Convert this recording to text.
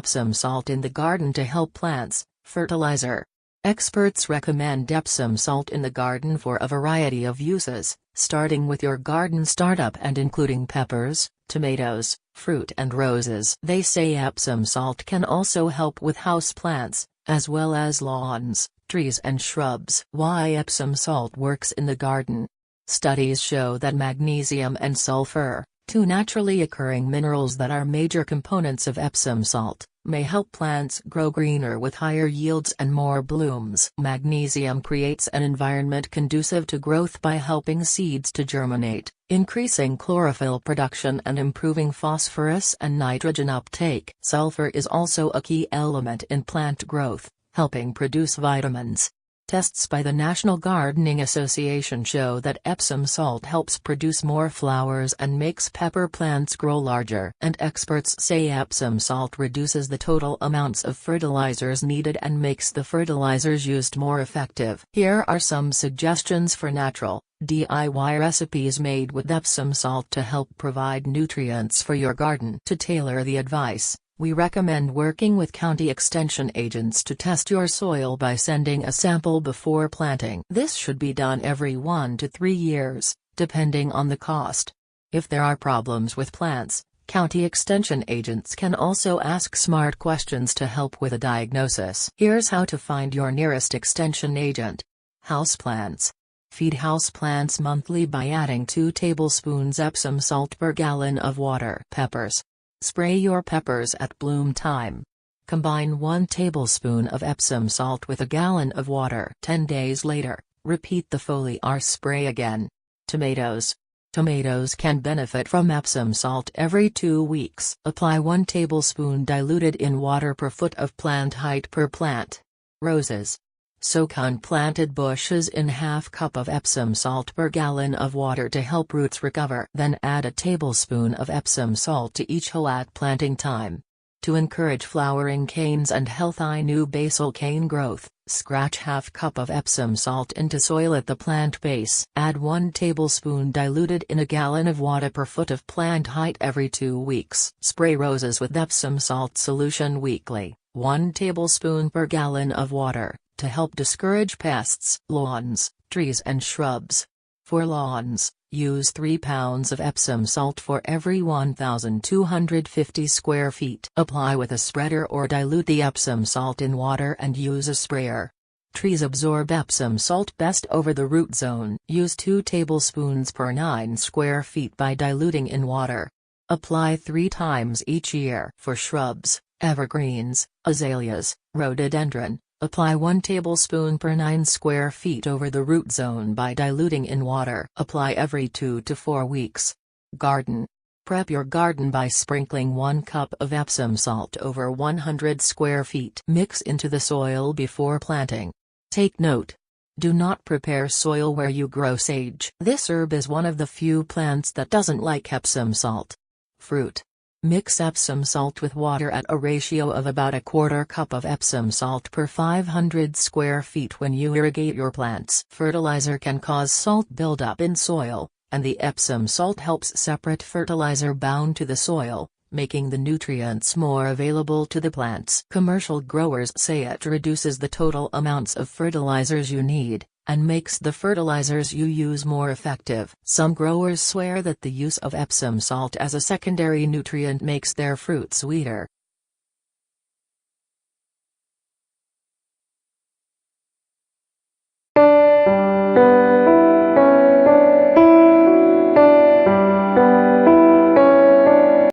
Epsom salt in the garden to help plants. Fertilizer. Experts recommend Epsom salt in the garden for a variety of uses, starting with your garden startup and including peppers, tomatoes, fruit and roses. They say Epsom salt can also help with house plants, as well as lawns, trees and shrubs. Why Epsom salt works in the garden. Studies show that magnesium and sulfur, two naturally occurring minerals that are major components of Epsom salt, may help plants grow greener with higher yields and more blooms. Magnesium creates an environment conducive to growth by helping seeds to germinate, increasing chlorophyll production and improving phosphorus and nitrogen uptake. Sulfur is also a key element in plant growth, helping produce vitamins. Tests by the National Gardening Association show that Epsom salt helps produce more flowers and makes pepper plants grow larger. And experts say Epsom salt reduces the total amounts of fertilizers needed and makes the fertilizers used more effective. Here are some suggestions for natural, DIY recipes made with Epsom salt to help provide nutrients for your garden. To tailor the advice, we recommend working with county extension agents to test your soil by sending a sample before planting. This should be done every 1 to 3 years, depending on the cost. If there are problems with plants, county extension agents can also ask smart questions to help with a diagnosis. Here's how to find your nearest extension agent. Houseplants. Feed houseplants monthly by adding 2 tablespoons Epsom salt per gallon of water. Peppers. Spray your peppers at bloom time. Combine 1 tablespoon of Epsom salt with a gallon of water. 10 days later, repeat the foliar spray again. Tomatoes. Tomatoes can benefit from Epsom salt every 2 weeks. Apply 1 tablespoon diluted in water per foot of plant height per plant. Roses. Soak unplanted bushes in ½ cup of Epsom salt per gallon of water to help roots recover. Then add a tablespoon of Epsom salt to each hoe at planting time. To encourage flowering canes and healthy new basal cane growth, scratch ½ cup of Epsom salt into soil at the plant base. Add 1 tablespoon diluted in a gallon of water per foot of plant height every 2 weeks. Spray roses with Epsom salt solution weekly, 1 tablespoon per gallon of water, to help discourage pests. Lawns, trees and shrubs. For lawns, use 3 pounds of Epsom salt for every 1,250 square feet. Apply with a spreader or dilute the Epsom salt in water and use a sprayer. Trees absorb Epsom salt best over the root zone. Use 2 tablespoons per 9 square feet by diluting in water. Apply 3 times each year. For shrubs, evergreens, azaleas, rhododendron, apply 1 tablespoon per 9 square feet over the root zone by diluting in water. Apply every 2 to 4 weeks. Garden. Prep your garden by sprinkling 1 cup of Epsom salt over 100 square feet. Mix into the soil before planting. Take note. Do not prepare soil where you grow sage. This herb is one of the few plants that doesn't like Epsom salt. Fruit. Mix Epsom salt with water at a ratio of about 1/4 cup of Epsom salt per 500 square feet when you irrigate your plants. Fertilizer can cause salt buildup in soil, and the Epsom salt helps separate fertilizer bound to the soil, making the nutrients more available to the plants. Commercial growers say it reduces the total amounts of fertilizers you need, and makes the fertilizers you use more effective. Some growers swear that the use of Epsom salt as a secondary nutrient makes their fruit sweeter.